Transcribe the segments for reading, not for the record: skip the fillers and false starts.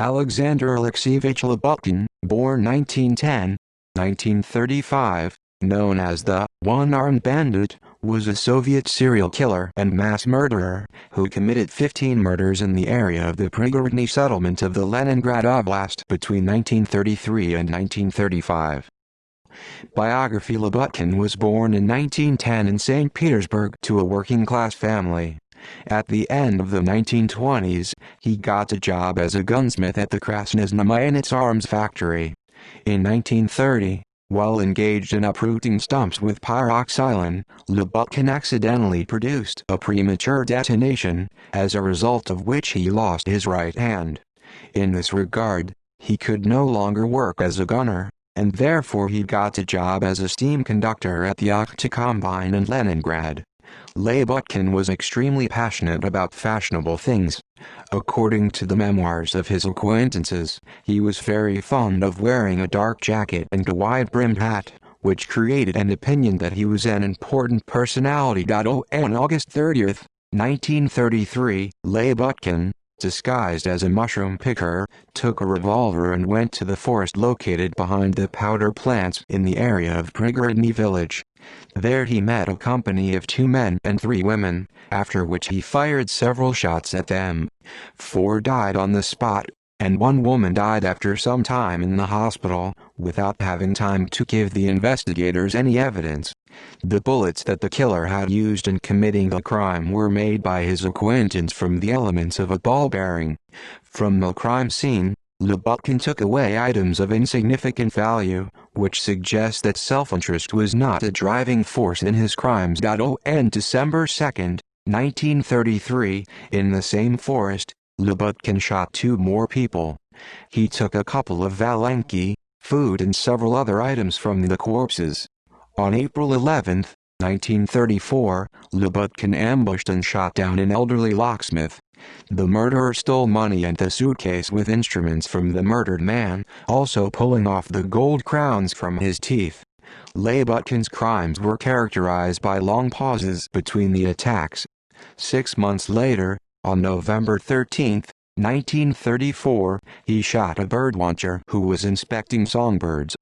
Alexander Alexeyevich Labutkin, born 1910, 1935, known as the One-Armed Bandit, was a Soviet serial killer and mass murderer who committed 15 murders in the area of the Prigorodny settlement of the Leningrad Oblast between 1933 and 1935. Biography: Labutkin was born in 1910 in St. Petersburg to a working-class family. At the end of the 1920s, he got a job as a gunsmith at the Krasnoznamenets arms factory. In 1930, while engaged in uprooting stumps with pyroxylin, Labutkin accidentally produced a premature detonation, as a result of which he lost his right hand. In this regard, he could no longer work as a gunner, and therefore he got a job as a steam conductor at the Okhta Combine in Leningrad. Labutkin was extremely passionate about fashionable things. According to the memoirs of his acquaintances, he was very fond of wearing a dark jacket and a wide-brimmed hat, which created an opinion that he was an important personality. On August 30, 1933, Labutkin, disguised as a mushroom picker, took a revolver and went to the forest located behind the powder plants in the area of Prigorodny village. There he met a company of 2 men and 3 women, after which he fired several shots at them. 4 died on the spot, and 1 woman died after some time in the hospital, without having time to give the investigators any evidence. The bullets that the killer had used in committing the crime were made by his acquaintance from the elements of a ball bearing. From the crime scene, Labutkin took away items of insignificant value, which suggests that self-interest was not a driving force in his crimes. On December 2, 1933, in the same forest, Labutkin shot 2 more people. He took a couple of valenki, food and several other items from the corpses. On April 11, 1934, Labutkin ambushed and shot down an elderly locksmith. The murderer stole money and the suitcase with instruments from the murdered man, also pulling off the gold crowns from his teeth. Labutkin's crimes were characterized by long pauses between the attacks. 6 months later, on November 13, 1934, he shot a birdwatcher who was inspecting songbirds.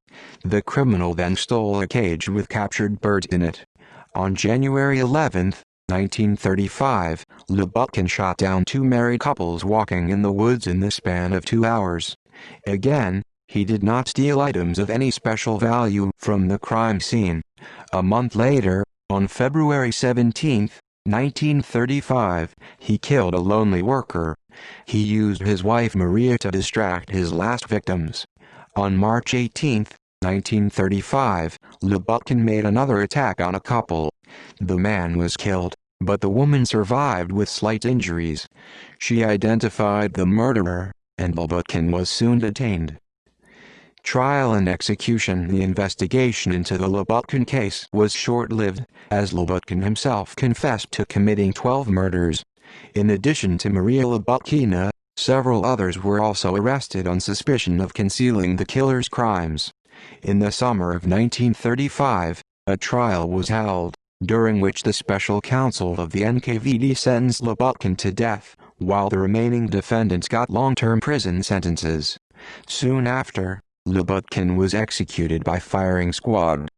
The criminal then stole a cage with captured birds in it. On January 11, 1935, Labutkin shot down 2 married couples walking in the woods in the span of 2 hours. Again, he did not steal items of any special value from the crime scene. A month later, on February 17, 1935, he killed a lonely worker. He used his wife Maria to distract his last victims. On March 18, 1935, Labutkin made another attack on a couple. The man was killed, but the woman survived with slight injuries. She identified the murderer, and Labutkin was soon detained. Trial and execution: the investigation into the Labutkin case was short-lived, as Labutkin himself confessed to committing 12 murders. In addition to Maria Labutkina, several others were also arrested on suspicion of concealing the killer's crimes. In the summer of 1935, a trial was held, during which the special counsel of the NKVD sentenced Labutkin to death, while the remaining defendants got long-term prison sentences. Soon after, Labutkin was executed by firing squad.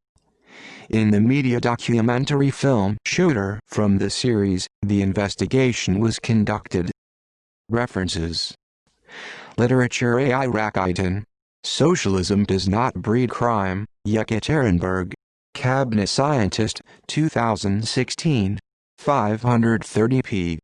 In the media documentary film Shooter from the series, the investigation was conducted. References: Literature: A.I. Rakiten. Socialism Does Not Breed Crime, Yekaterinburg. Cabinet Scientist, 2016. 530p.